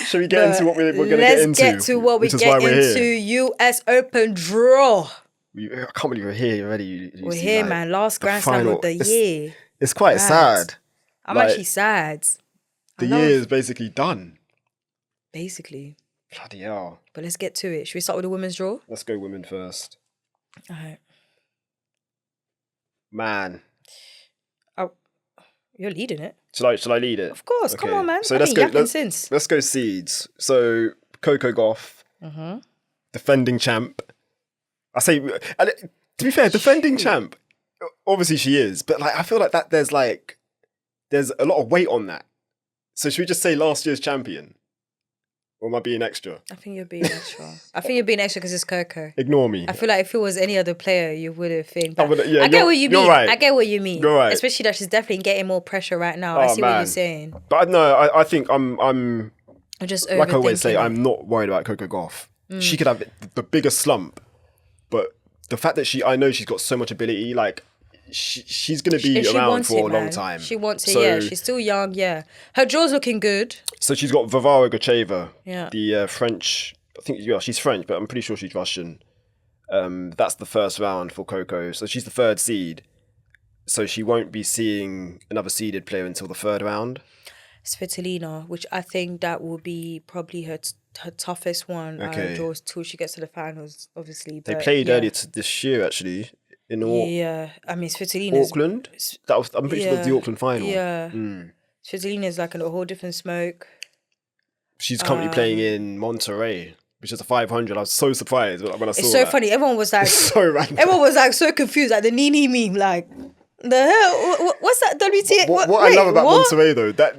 Should we get into what we're going to get into? Let's get to what we get into. US Open draw. I can't believe we're here already. We're here, like, man. Last Grand Slam of the year. It's quite sad. I'm actually sad. The year is basically done. Basically. Bloody hell. But let's get to it. Should we start with the women's draw? Let's go women first. All right. Man. Oh, you're leading it. Shall I lead it? Of course. Okay. Come on, man. So let's go seeds. So Coco Gauff, defending champ. I say, to be fair, defending champ. Obviously she is, but like I feel like that there's a lot of weight on that. So should we just say last year's champion? Or am I being extra? I think you're being extra. I think you're being extra because it's Coco. Ignore me. I feel like if it was any other player, you would have think. I get what you mean. Right. I get what you mean. You're right. Especially that she's definitely getting more pressure right now. I see what you're saying. But no, I think I'm just like I always say, I'm not worried about Coco Gauff. She could have the biggest slump, but the fact that I know she's got so much ability, like she's going to be around for a long time. She wants it, yeah. She's still young, yeah. Her draw's looking good. So she's got Varvara Gracheva, yeah, the French. I think she's French, but I'm pretty sure she's Russian. That's the first round for Coco. So she's the third seed. So she won't be seeing another seeded player until the third round. Svitolina, which I think that will be probably her toughest one. Draws till she gets to the finals, obviously. They played earlier this year, actually. I mean, Svitolina. Auckland? I'm pretty sure it was the Auckland final. Yeah. Svitolina is like a whole different smoke. She's currently playing in Monterey, which is a 500. I was so surprised when I saw that. It's so funny. Everyone was like, so random. Everyone was like so confused, like the Nini meme, like, the hell? What's that WTA? What I love about Monterey though, that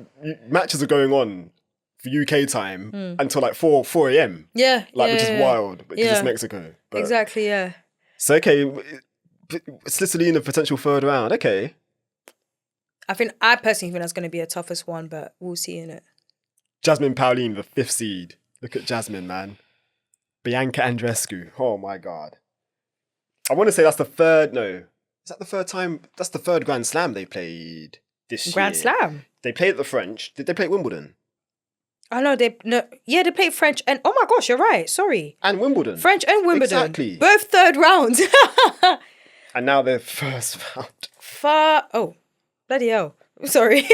matches are going on for UK time until like 4 a.m. Yeah, which is wild because it's Mexico. But, exactly, yeah. So okay, Svitolina potential third round. Okay. I personally think that's going to be a toughest one, but we'll see in it. Jasmine Paolini, the 5th seed. Look at Jasmine, man. Bianca Andreescu. Oh my God. I want to say that's the third. No, is that the third time? That's the third Grand Slam they played this year. Grand Slam. They played at the French. Did they play at Wimbledon? Oh no, they played French and oh my gosh, you're right. Sorry. And Wimbledon. French and Wimbledon. Exactly. Both third rounds. And now they're first round. Oh, bloody hell. Sorry.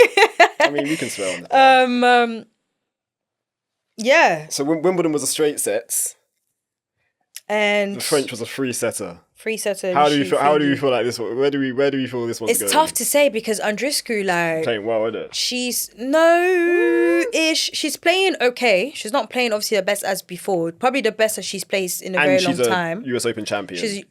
I mean, we can swear on that. Yeah. So Wimbledon was a straight sets. And the French was a free setter. How do you feel like this one? Where do we feel this one's going? It's tough to say because Andreescu, like, playing well, isn't it? She's no-ish. She's playing okay. She's not playing obviously the best as before. Probably the best that she's played in a very long time. And she's a US Open champion. She's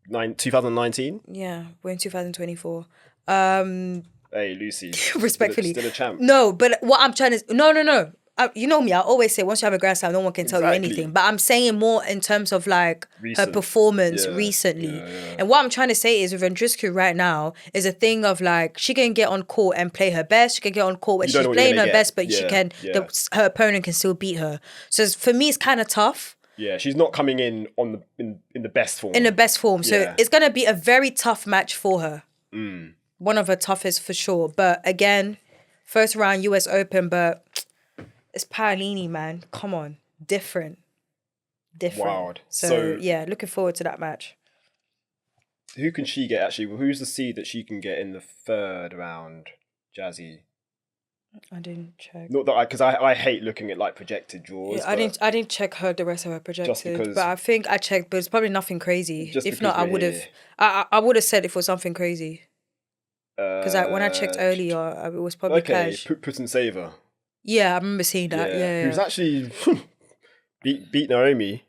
2019. Yeah, we're in 2024. Hey, Lucy. Respectfully, still a champ. No, but what I'm trying to no. You know me, I always say once you have a Grand Slam, no one can tell you anything. But I'm saying more in terms of like her performance recently. Yeah. And what I'm trying to say is with Andreescu right now is a thing of like she can get on court and play her best. She can get on court when she's playing her best, but she can her opponent can still beat her. So for me, it's kind of tough. Yeah, she's not coming in in the best form. In the best form. So it's going to be a very tough match for her. One of her toughest for sure. But again, first round US Open, but it's Paolini, man. Come on. Different. Wild. So, yeah, looking forward to that match. Who can she get, actually? Who's the seed that she can get in the third round, Jazzy? I didn't check. Not that because I hate looking at like projected draws. Yeah, I didn't check the rest of her projected. But I think I checked, but it's probably nothing crazy. If not, I would have. I would have said it was something crazy. Because when I checked earlier, it was probably cash. Putintseva. Yeah, I remember seeing that. Yeah. Who's actually beat Naomi,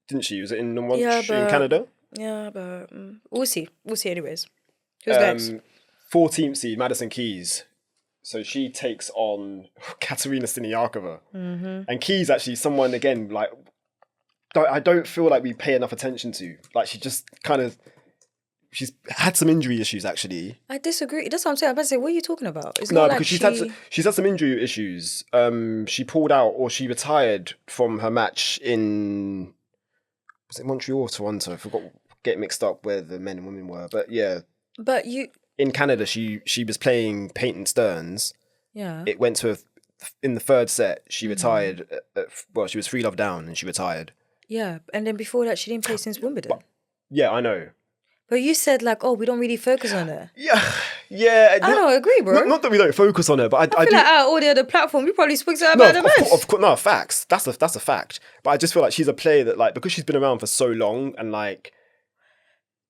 didn't she? Was it in in Canada? Yeah, but we'll see. We'll see anyways. Who's next? 14th seed, Madison Keys. So she takes on Katerina Siniakova. And Keys actually someone, again, like, I don't feel like we pay enough attention to. Like, she just kind of... She's had some injury issues, actually. I disagree. That's what I'm saying. I'm about to say, what are you talking about? It's no, because she's had some injury issues. She pulled out or she retired from her match in... Was it Montreal or Toronto? I forgot, get mixed up where the men and women were. But yeah. But you... In Canada, she was playing Peyton Stearns. Yeah. It went to in the third set, she retired. Well, she was 3-love down and she retired. Yeah, and then before that, she didn't play since Wimbledon. Yeah, I know. But you said like, oh, we don't really focus on her. Yeah. I don't agree, bro. Not that we don't focus on her, but I feel do. like out of all the other platforms, we probably spoke to her about the most. Of course, no, facts. That's a fact. But I just feel like she's a player that, like, because she's been around for so long, and like,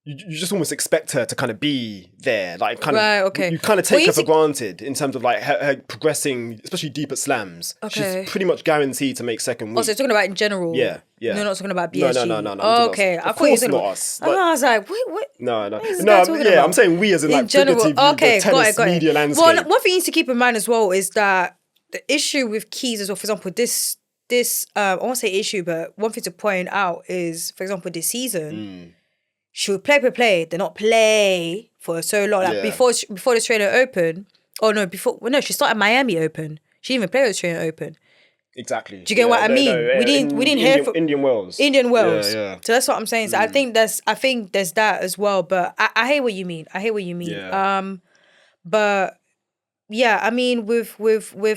you just almost expect her to kind of be there, like kind right, of. Okay. You kind of take her for granted in terms of like her progressing, especially deep at slams. Okay. She's pretty much guaranteed to make second week. Oh, so you're talking about in general? Yeah. You're not talking about BSG? No. Oh, okay. I thought you were talking about us. I was like, wait, what? No. About? I'm saying we as in like general. Okay, got it. Media landscape. Well, one thing you need to keep in mind as well is that the issue with Keys as well, for example, this I won't say issue, but one thing to point out is, for example, this season, she would play, then not play for so long. Like before the Australian Open. Oh no, she started Miami Open. She didn't even play the Australian Open. Exactly. Do you get what I mean? No, we didn't hear from Indian Wells. Yeah. So that's what I'm saying. So I think there's that as well. But I hear what you mean. Yeah. But yeah, I mean with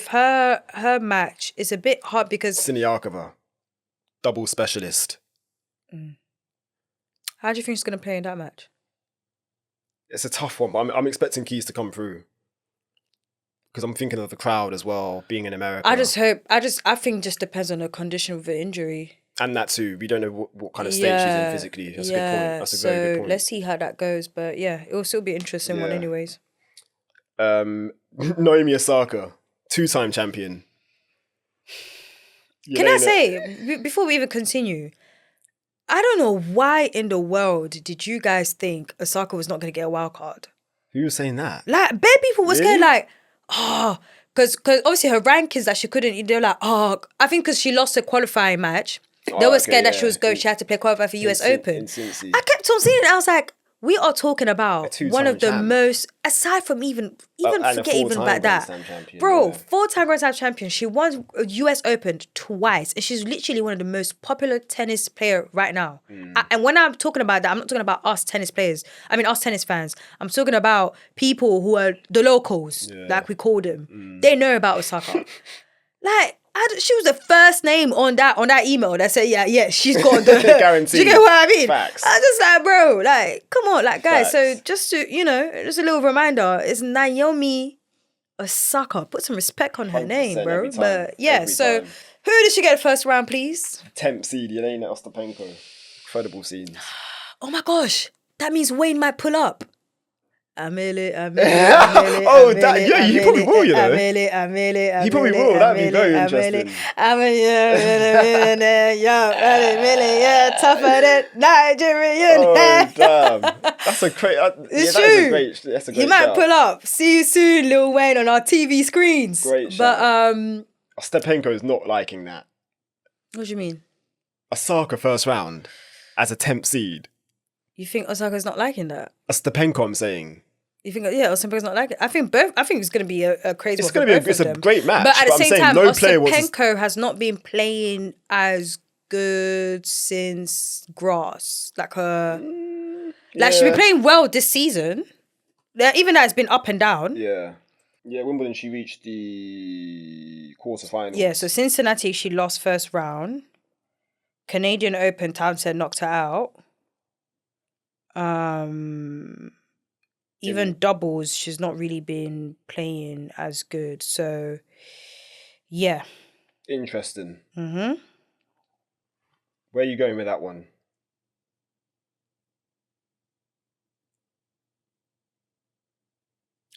her match, it's a bit hard because Siniakova, double specialist. How do you think she's gonna play in that match? It's a tough one, but I'm expecting Keys to come through. Because I'm thinking of the crowd as well, being in America. I think just depends on the condition of the injury. And that too. We don't know what kind of state she's in physically. That's a good point. That's a very good point. Let's see how that goes. But yeah, it will still be an interesting one anyways. Naomi Osaka, 2-time champion. Can I say, before we even continue, I don't know why in the world did you guys think Osaka was not going to get a wild card? Who was saying that? Like, bare people was scared, like, because obviously her rankings that she couldn't, they're like, I think because she lost a qualifying match, they were scared that she had to play qualify for US Open. I kept on seeing it, I was like, we are talking about one of the most, aside from even forget even about that. Bro, 4-time Grand Slam champion. She won US Open twice. And she's literally one of the most popular tennis player right now. And when I'm talking about that, I'm not talking about us tennis players. I mean, us tennis fans. I'm talking about people who are the locals, like we call them. They know about Osaka. Like, she was the first name on that email that said, yeah, she's got the guarantee. Do you get what I mean? Facts. I just like, bro, like, come on, like, guys. Facts. So just to, just a little reminder, it's Naomi Osaka. Put some respect on her name, bro. But yeah, so who did she get first round, please? 10th seed, Jelena Ostapenko. Incredible scenes. Oh my gosh, that means Wayne might pull up. Amele. Oh, he probably will, you know. He probably will. That'd be very interesting. Tougher than Nigerian. Oh, damn. That's a great. It's true. That's a great He might shout. pull up. See you soon, Lil Wayne, on our TV screens. Great shout. But Ostapenko is not liking that. What do you mean? Osaka first round as a 10th seed. You think Osaka's not liking that? Ostapenko, I'm saying. You think, Ostapenko's not like it? I think it's going to be a crazy one. It's going to be a great match. But at the same time, Ostapenko has not been playing as good since Grass. Like she's been playing well this season. Even though it's been up and down. Yeah, Wimbledon, she reached the quarterfinals. Yeah, so Cincinnati, she lost first round. Canadian Open, Townsend knocked her out. Even doubles, she's not really been playing as good. So, yeah. Interesting. Mm-hmm. Where are you going with that one?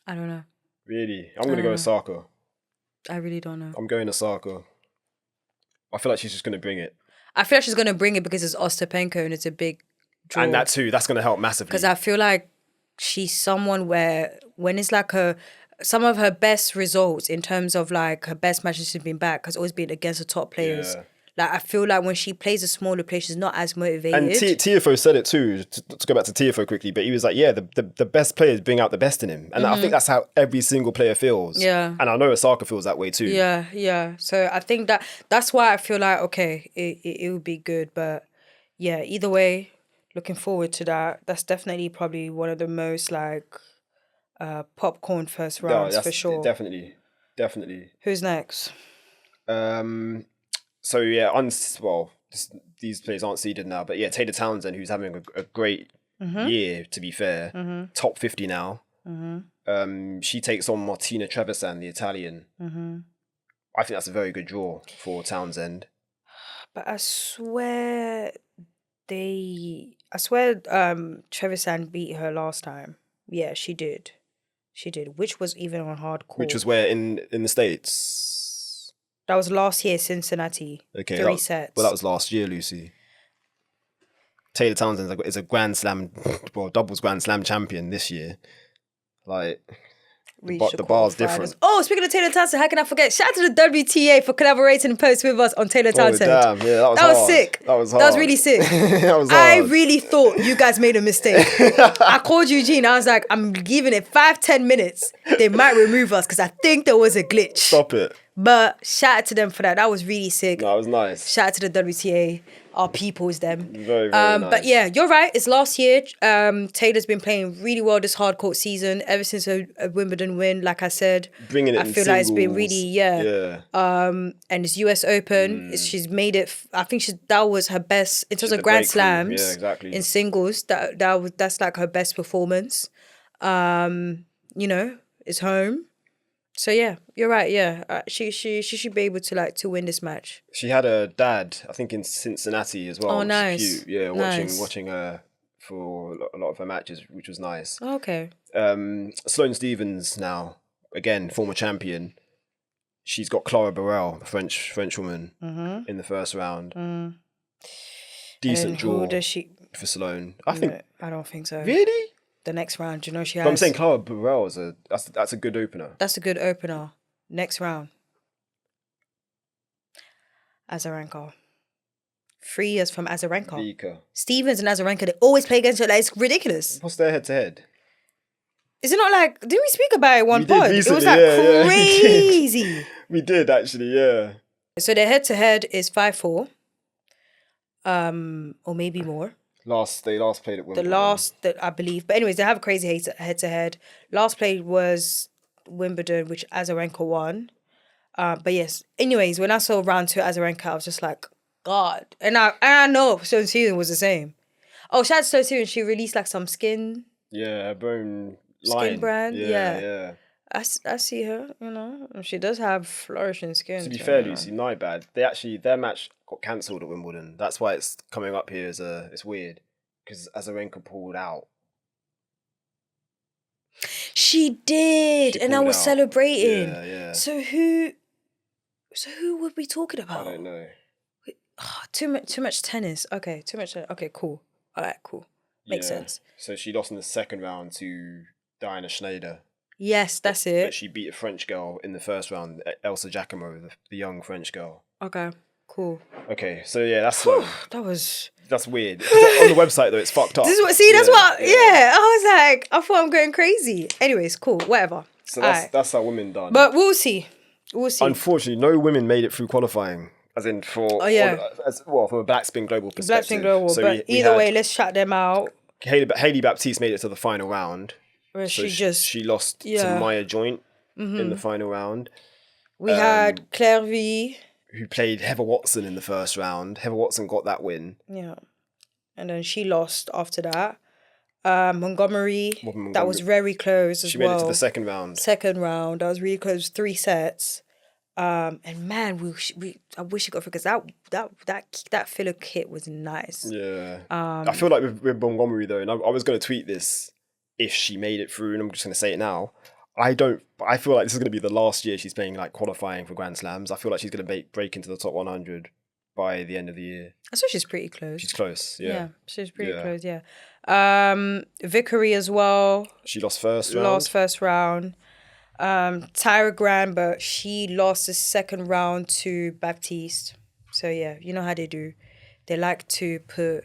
I don't know. Really? I'm going to go Osaka. I really don't know. I'm going Osaka. I feel like she's just going to bring it. I feel like she's going to bring it because it's Ostapenko and it's a big draw. And that too, that's going to help massively. Because I feel like she's someone where when it's like some of her best results in terms of like her best matches she's been back has always been against the top players. Yeah. Like I feel like when she plays a smaller player, she's not as motivated. And Tiafoe said it too, to go back to Tiafoe quickly, but he was like, the best players bring out the best in him. And I think that's how every single player feels. Yeah. And I know Osaka feels that way too. Yeah. So I think that's why I feel like, okay, it would be good. But yeah, either way, looking forward to that. That's definitely probably one of the most like popcorn first rounds for sure. Definitely. definitely. Who's next? So yeah, these players aren't seeded now, but yeah, Taylor Townsend, who's having a great year, to be fair, top 50 now. She takes on Martina Trevisan, the Italian. I think that's a very good draw for Townsend. But I swear Trevisan beat her last time. Yeah, she did. Which was even on hardcore. Which was where in the States? That was last year, Cincinnati. Okay, 3 sets. Well, that was last year, Lucy. Taylor Townsend is a Grand Slam, doubles Grand Slam champion this year. Like, the bar's different. Oh, speaking of Taylor Townsend, how can I forget? Shout out to the WTA for collaborating and post with us on Taylor Townsend. Oh, damn. Yeah, that was sick. That was hard. That was really sick. That was hard. I really thought you guys made a mistake. I called Eugene. I was like, I'm giving it 5-10 minutes. They might remove us because I think there was a glitch. Stop it. But shout out to them for that. That was really sick. No, it was nice. Shout out to the WTA. Our people's them. Very, very nice. But yeah, you're right. It's last year. Taylor's been playing really well this hard court season ever since a Wimbledon win. Like I said, bringing it. I feel like it's been really and it's US Open. She's made it. I think that was her best in terms of Grand Slams. Yeah, exactly. In singles, that's like her best performance. It's home. So yeah, you're right. Yeah, she should be able to win this match. She had her dad, I think, in Cincinnati as well. Oh, nice. Cute. Yeah, nice. watching her for a lot of her matches, which was nice. Okay. Sloane Stephens now, again, former champion. She's got Clara Burrell, French woman, in the first round. Decent draw for Sloane. I don't think so. Really? The next round, she has. But I'm saying Clara Burrell that's a good opener. That's a good opener. Next round. Azarenka. 3 years from Azarenka. Vika. Stephens and Azarenka, they always play against each other. It's ridiculous. What's their head-to-head? Is it not like... Didn't we speak about it one pod? Recently, it was crazy. We did, actually, yeah. So their head-to-head is 5-4. Or maybe more. They last played at Wimbledon. I believe. But anyways, they have a crazy head-to-head. Last played was Wimbledon, which Azarenka won. But yes, anyways, when I saw round 2 Azarenka, I was just like, God. And I know Sloane Stephens was the same. Oh, shout out to Sloane Stephens. She released like some skin. Yeah, her own line. Skin brand. Yeah. I see her, She does have flourishing skin. To be fair, Lucy, not bad. Their match got cancelled at Wimbledon. That's why it's coming up here it's weird. Because Azarenka pulled out. She did, and I was celebrating. Yeah. So who were we talking about? I don't know. Too much tennis. Okay, too much. Okay, cool. All right, cool. Makes sense. So she lost in the second round to Diana Schneider. Yes, that's it. But she beat a French girl in the first round, Elsa Giacomo, the young French girl. Okay, cool. Okay, so yeah, that's that's weird. On the website though, it's fucked up. I was like, I thought I'm going crazy. Anyways, cool, whatever. So that's our women done. But we'll see. Unfortunately, no women made it through qualifying. As in from a Black Spin Global perspective. But either way, let's shut them out. Hailey Baptiste made it to the final round. Where she lost to Maya Joint in the final round. We had Claire V, who played Heather Watson in the first round. Heather Watson got that win. Yeah. And then she lost after that. Montgomery, that was very close as well. She made it to the second round. That was really close, 3 sets. And man, I wish it got through because that filler kit was nice. Yeah. I feel like with Montgomery though, and I was going to tweet this if she made it through, and I'm just going to say it now. I feel like this is going to be the last year she's playing like qualifying for Grand Slams. I feel like she's going to break into the top 100 by the end of the year. I saw she's pretty close. She's close, yeah. Yeah, she's pretty close, yeah. Vickery as well. She lost first round. Tyra Grand, but she lost the second round to Baptiste. So yeah, you know how they do. They like to put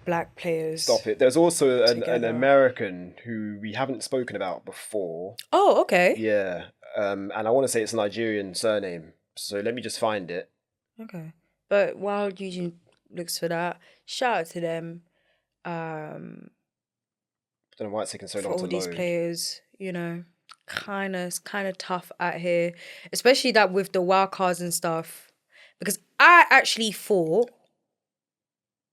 black players. Stop it. There's also an American who we haven't spoken about before. Oh, okay. Yeah. And I want to say it's a Nigerian surname. So let me just find it. Okay. But while Eugene looks for that, shout out to them. I don't know why it's taking so long to load. For all these players, kind of tough out here, especially that with the wild cards and stuff. Because I actually thought,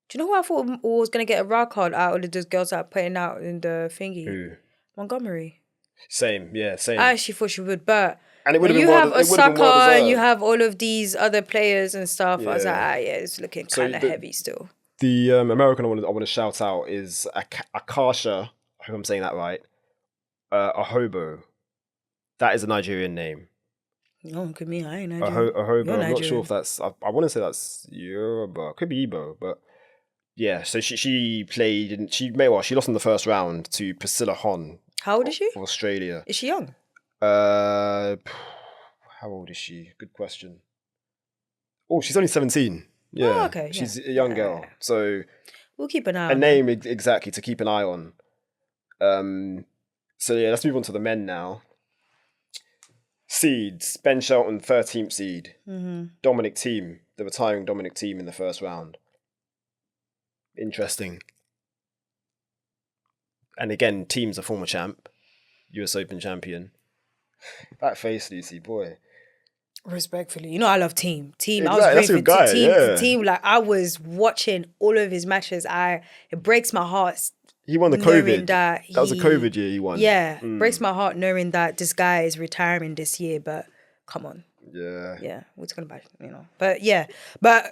do you know who I thought was gonna get a wild card out of those girls that are putting out in the thingy? Who? Montgomery. Same. I actually thought she would, but and it would when have you been have Osaka and you have all of these other players and stuff, I was like, it's looking kind of heavy still. The American I want to shout out is Akasha. I hope I'm saying that right. Ahobo. That is a Nigerian name. No, look at me. I ain't Nigerian. Ahobo. I'm not sure if that's. I want to say that's Yoruba. Could be Igbo, but yeah. So she played and she lost in the first round to Priscilla Hon. How old is she? Of Australia. Is she young? How old is she? Good question. Oh, she's only 17. Yeah. Oh, okay. She's a young girl. So we'll keep an eye on a name exactly to keep an eye on. So yeah, let's move on to the men now. Seeds, Ben Shelton, 13th seed. Mm-hmm. Dominic Thiem, the retiring Dominic Thiem in the first round. Interesting. And again, Thiem's a former champ, US Open champion. That face, Lucy, boy. Respectfully, you know I love Thiem. Exactly. I was rooting for Thiem. Like I was watching all of his matches. It breaks my heart. He won the COVID. That was a COVID year he won. Yeah, breaks my heart knowing that this guy is retiring this year. But come on. Yeah. We're talking about but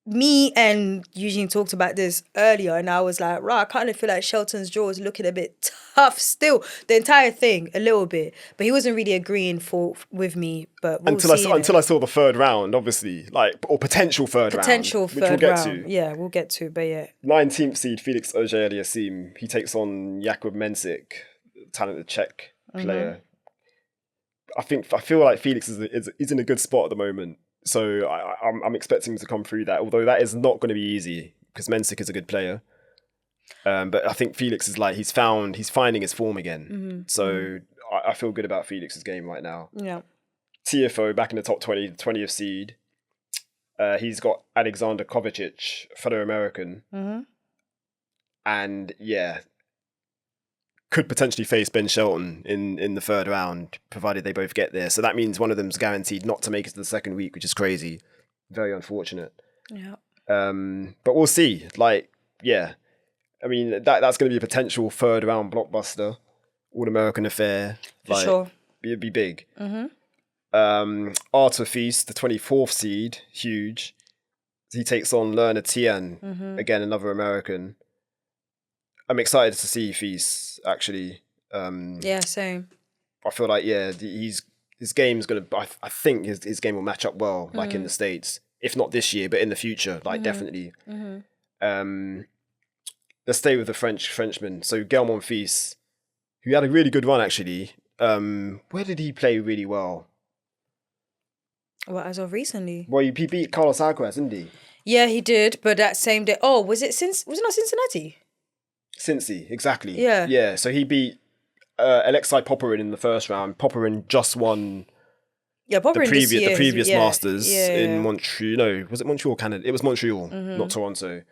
me and Eugene talked about this earlier, and I was like, right, I kind of feel like Shelton's draw is looking a bit tough still. The entire thing, a little bit, but he wasn't really agreeing with me. But until I saw the third round, obviously, or potential third round, which we'll get to. Yeah, we'll get to. But yeah, 19th seed Felix Auger-Aliassime. He takes on Jakub Mensik, talented Czech player. I feel like Felix is in a good spot at the moment. So I'm expecting him to come through that, although that is not going to be easy because Mensik is a good player. But I think Felix is he's finding his form again. Mm-hmm. So I feel good about Felix's game right now. Yeah. TFO back in the top 20, the 20th seed. He's got Alexander Kovacic, fellow American. Mm-hmm. And yeah, could potentially face Ben Shelton in the third round, provided they both get there. So that means one of them's guaranteed not to make it to the second week, which is crazy. Very unfortunate. Yeah. But we'll see. I mean, that's going to be a potential third round blockbuster, All-American affair. For sure. It'd be big. Mm-hmm. Arthur Feast, the 24th seed, huge. He takes on Lerner Tian, again, another American. I'm excited to see Feast, actually. Yeah, same. I feel like, his game's going to... I think his game will match up well, in the States. If not this year, but in the future, definitely. Mm-hmm. Let's stay with the Frenchman. So, Gael Monfils, who had a really good run, actually. Where did he play really well? Well, as of recently. Well, he beat Carlos Alcaraz, didn't he? Yeah, he did, but that same day... Oh, was it not Cincinnati? Cincy, exactly. Yeah. Yeah, so he beat Alexei Popyrin in the first round. Popyrin just won the previous Masters in Montreal. No, was it Montreal, Canada? It was Montreal, not Toronto.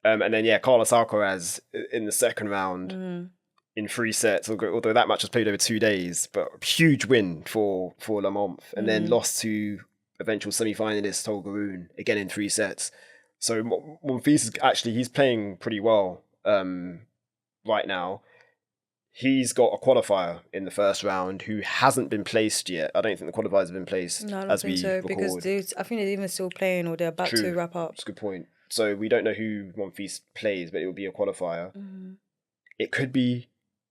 And then, Carlos Alcaraz in the second round in 3 sets, although that match was played over 2 days, but huge win for Le Monf. And then lost to eventual semi-finalist Holger Rune, again in 3 sets. So Monfils he's playing pretty well right now. He's got a qualifier in the first round who hasn't been placed yet. I don't think the qualifiers have been placed. No, I don't think so, because I think they're even still playing or they're about to wrap up. That's a good point. So we don't know who Monfils plays, but it will be a qualifier. It could be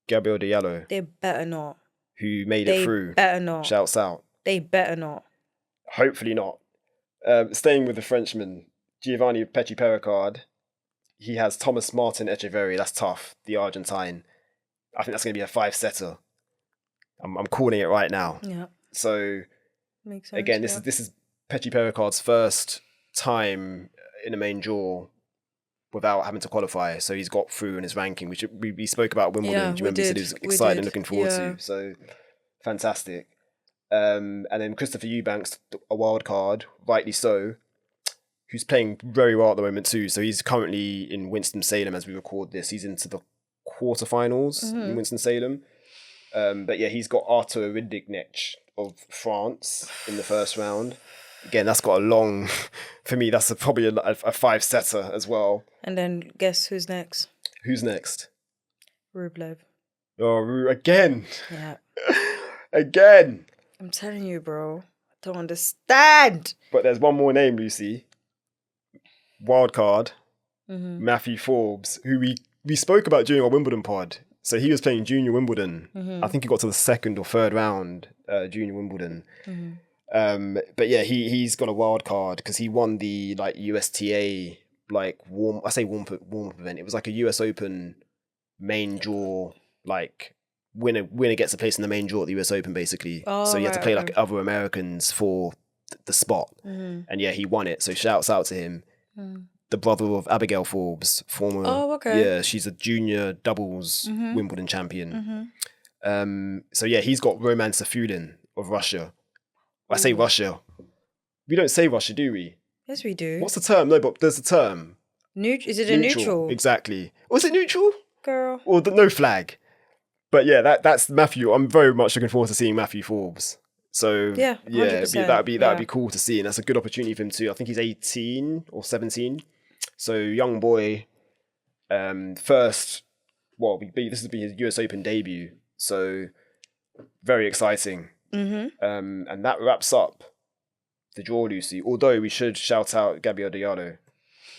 Gabriel Diallo. They better not. Who made it through. They better not. Shouts out. They better not. Hopefully not. Staying with the Frenchman, Giovanni Petit Pericard. He has Thomas Martin Echeverry. That's tough. The Argentine. I think that's going to be a 5-setter. I'm calling it right now. Yeah. So, makes sense, again, this is Petit Pericard's first time in a main draw without having to qualify. So he's got through in his ranking, which we spoke about Wimbledon. Yeah, do you remember he said he was excited and looking forward to? So, fantastic. And then Christopher Eubanks, a wild card, rightly so, who's playing very well at the moment too. So he's currently in Winston-Salem as we record this. He's into the quarterfinals in Winston-Salem. But yeah, he's got Arthur Rindignech of France in the first round. Again, that's got a long, for me, that's probably a 5-setter as well. And then guess who's next? Who's next? Rublev. Oh, again. Yeah. Again. I'm telling you, bro. I don't understand. But there's one more name, Lucy. Wild card. Matthew Forbes, who we spoke about during our Wimbledon pod. So he was playing Junior Wimbledon. I think he got to the second or third round, Junior Wimbledon. But yeah, he's got a wild card because he won the like USTA warm up event. It was like a US Open main draw, like winner gets a place in the main draw at the US Open basically. So you have to play like other Americans for the spot. And yeah, he won it. So shouts out to him. The brother of Abigail Forbes, former. Oh, okay. Yeah, she's a junior doubles Wimbledon champion. So yeah, he's got Roman Safulin of Russia. I say Russia. We don't say Russia, do we? Yes, we do. What's the term? No, but there's a term. Is it a neutral? Exactly. Was it neutral? Girl. Or no flag? But yeah, that's Matthew. I'm very much looking forward to seeing Matthew Forbes. So yeah, 100%. that'd be cool to see, and that's a good opportunity for him too. I think he's 18 or 17, so young boy. This will be his US Open debut, so very exciting. And that wraps up the draw, Lucy. Although we should shout out Gabriel Diallo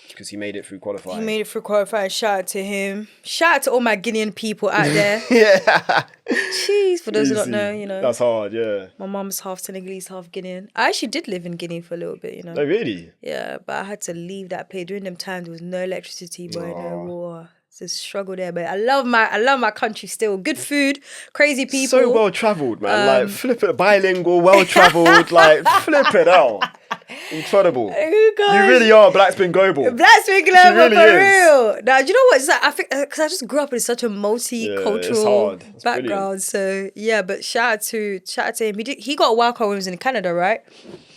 because he made it through qualifying. He made it through qualifying. Shout out to him. Shout out to all my Guinean people out there. Yeah. Jeez, for those who don't know, you know. That's hard, yeah. My mum's half Senegalese, half Guinean. I actually did live in Guinea for a little bit, you know. Oh, really? Yeah, but I had to leave that place. During them times, there was no electricity, boy, no water. It's a struggle there, but I love my country still. Good food, crazy people. So well travelled, man. Like flip it, bilingual, well travelled. Like flip it out. Incredible. Oh, you really are Black Spin Global. Black Spin Global, really for is. real. Now, do you know what? It's like, I think because I just grew up in such a multicultural background. Brilliant. So yeah, but shout out to him. He got a wild card when he was in Canada, right?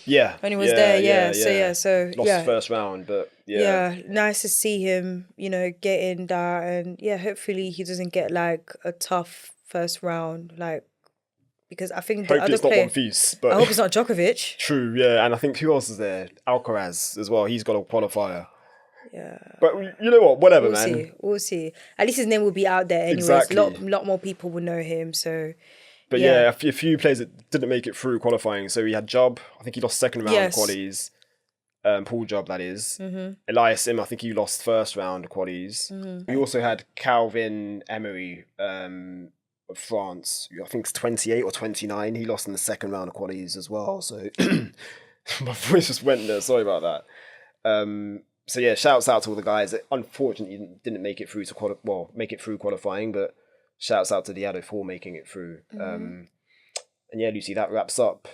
Yeah. When he was there, yeah. So lost the first round, but yeah. Yeah, nice to see him, you know, getting that, and yeah, hopefully he doesn't get like a tough first round, like, because I think hopefully it's not Monfils, but I hope it's not Djokovic. True, yeah, and I think who else is there? Alcaraz as well. He's got a qualifier. Yeah, but you know what? Whatever, man. We'll see. At least his name will be out there anyways. Exactly. Lot more people will know him. So. But yeah, a few players that didn't make it through qualifying. So we had Job. I think he lost second round qualies. Paul Job, that is. Elias Sim, I think he lost first round qualies. We also had Calvin Emery of France. I think it's 28 or 29. He lost in the second round of qualies as well. So my voice just went there. Sorry about that. So yeah, shouts out to all the guys that unfortunately didn't make it through to qualifying, but shouts out to Diallo for making it through. And yeah, Lucy, that wraps up